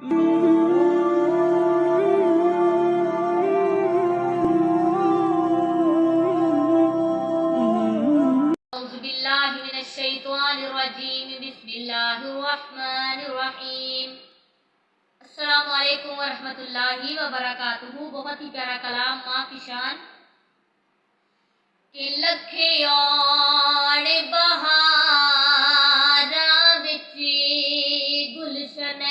अस्सलामुअलैकुम वरहमतुल्लाहि वबरकातुहू। बहुत ही प्यारा कलाम माँ की शान के लखे आड़ बहारा विच गुलशन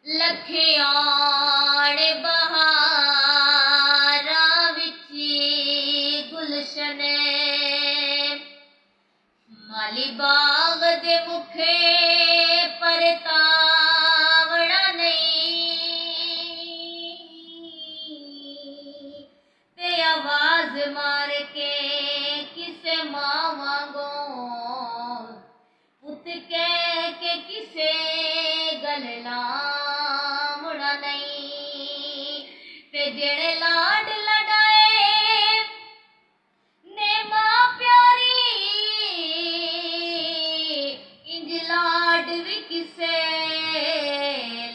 लखे आड़ बहारा विच गुलशन माली बाग दे मुखे परतावड़ा नहीं ते आवाज मार के किसे मां वांगो पुत कह के किसे गल लावड़ा नहीं ते जेड़े लाड लड़ाए ने मां प्यारी इंज लाड भी किसे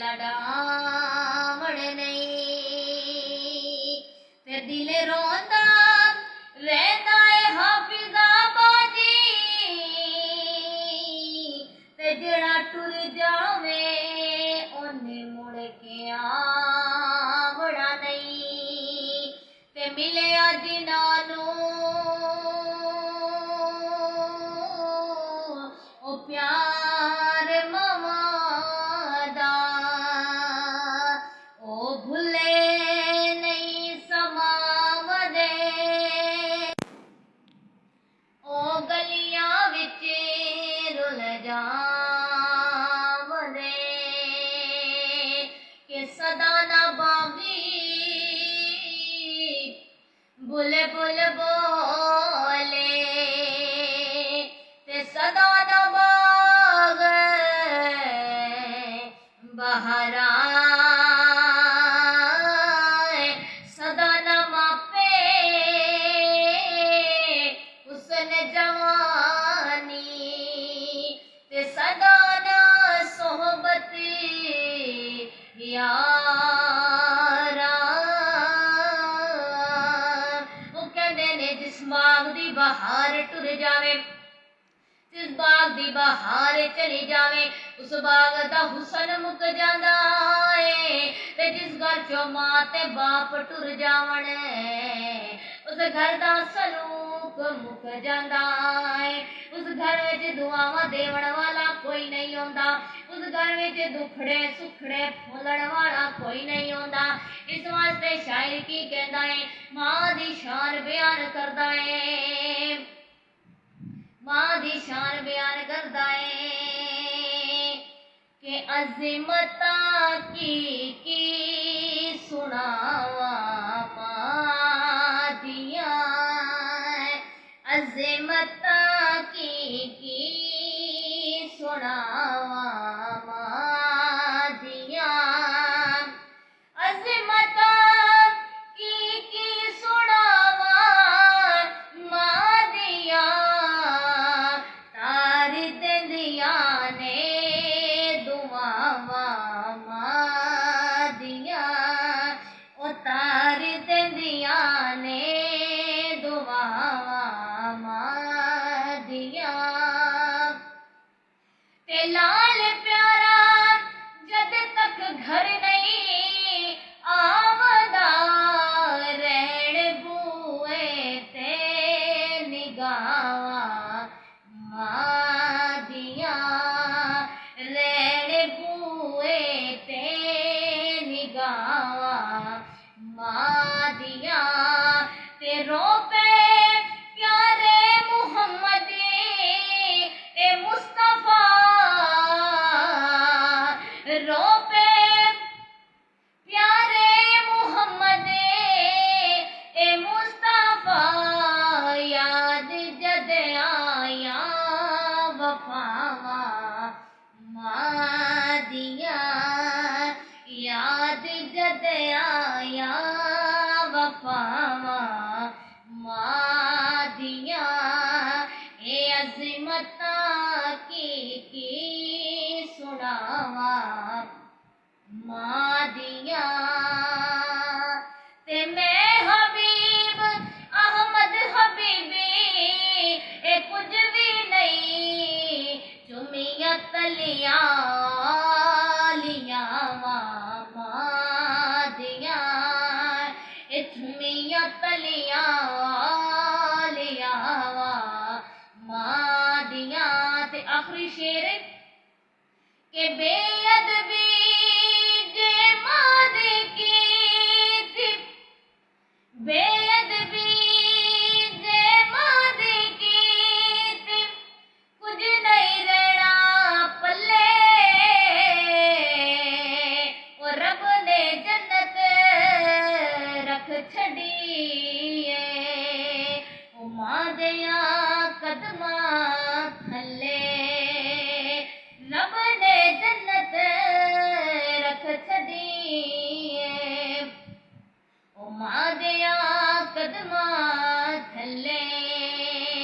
लड़ावड़ नहीं ते दिल रोंदा रहंदा है हाफिजा बाजी ते जेड़ा टुर जावे ओने मुड़ के आवड़ा नहीं ते मिले जिन्हां नूं ओ प्यार मावां दा ओ भुले नहीं समावदे ओ गलियां विच रुल जावदे के सदा ना बागी बुल बुल बोले ते सदा ना बाग बहरा सदा ना मापे हुस्न जवानी ते सदा ना सोहबत यारा वो कहंदे ने जिस बाग दी बहार टुर जावे जिस बाग दी बहार चली जावे उस बाग दा हुसन मुक जांदा है ते जिस घर चो मां ते बाप टुर जावण उस घर दा सलूक मुक जांदा है उस घर विच दुआवां देवण वाला कोई नहीं होंदा उस घर विच दुखड़े सुखड़े फुलण वाला कोई नहीं होंदा इस वास्ते शायर की कहंदा है मां दी शान बयान करदा है मां दी शान बयान करदा है के अज़मता की सुनावा मां दिया अज़मता की सुनावा मां दिया अज़मता की सुनावा मां दिया तार दिंदिया ने दुआवा मां दिया ओ तार दिंदिया ने दुआवा मां दिया ते लाल प्यारा जद तक घर नहीं आवदा रहण बूए ते निगावा मां दिया रहण बूए ते निगावा मां दिया ते रोपे प्यारे मुहम्मद ए मुस्तफा रोपे सुनावा मां दिया ते मैं हबीब अहमद हबीबी ए कुछ भी नहीं चुमिया तलिया लिया मां दिया ए चुमिया तलिया लिया मां दिया ते आखिरी शेर के बेअदबी जे मां दी कीती बेअदबी जे मां दी कीती कुछ नहीं रहना पल्ले और रब ने जन्नत रख छड़ी ओ मां दिया कदमा थले रब ने जन्नत रख छड़ी ओ मां दिया कदमा थले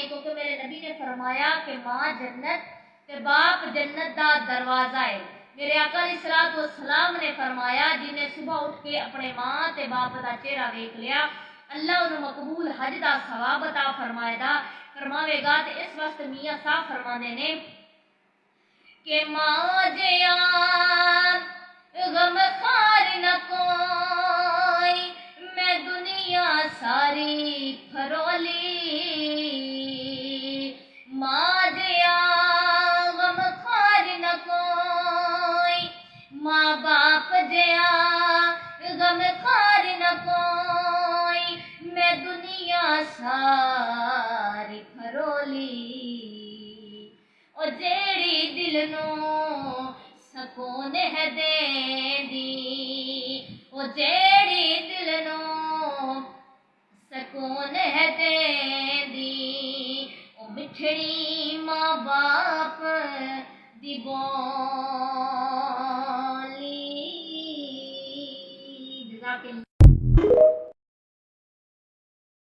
क्योंकि मेरे नबी ने फरमाया कि मां जन्नत ते बाप जन्नत दा दरवाजा है। मेरे आका अलैहिस्सलातु वस्सलाम ने फरमाया जिन्हें सुबह उठ के अपने मां ते बाप दा चेहरा वेख लिया अल्लाह उन्हें मकबूल हज दा सवाब अता फरमावेगा ते इस वक्त मियां साहब फरमाते ने के मां जिया गम खार न कोई मैं दुनिया सारी फरोली मां जिया गम खार न कोई मां बाप जिया गम खार न कोई मैं दुनिया सारी फरोली ओ जेड़ी दिल नू सकून है देंदी ओ जेड़ी दिल नू सकून है देंदी ओ मिठड़ी मां बाप दी बोली।